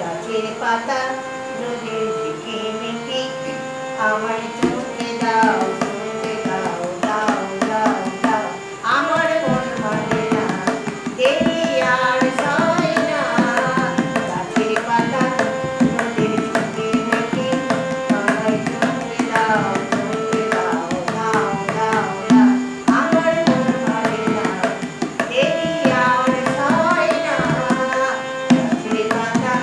গাছের পাতা রোদে ঝিকিমিকি আমার চোখে দাও চোখে দাও দাও দাও দাও আমার মন মানে না দেরি আর সয় না গাছের পাতা রোদে ঝিকিমিকি আমার চোখে দাও চোখে দাও দাও দাও দাও আমার মন মানে না দেরি আর সয় না গাছের পাতা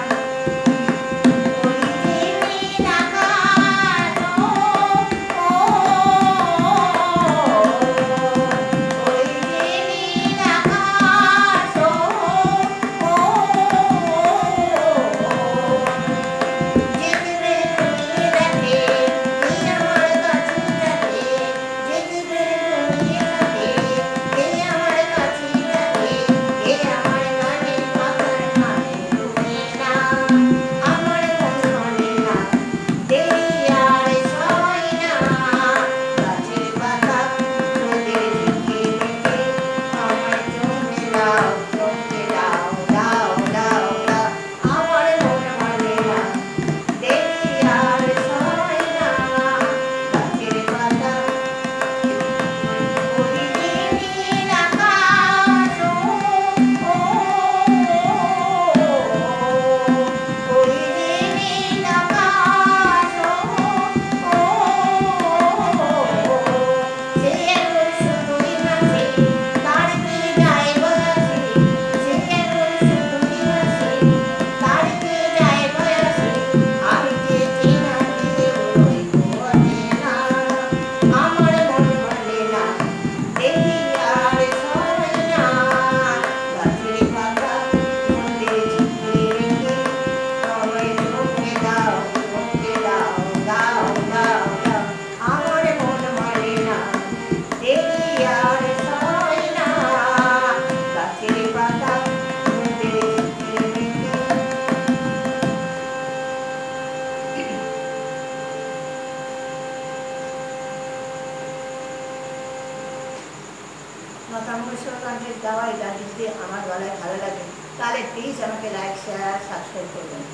লতা মঙ্গেশকর কণ্ঠের গাওয়া এই গানটি যদি আমার গলায় ভালো লাগে তাহলে প্লিজ আমাকে লাইক শেয়ার সাবস্ক্রাইব করবেন।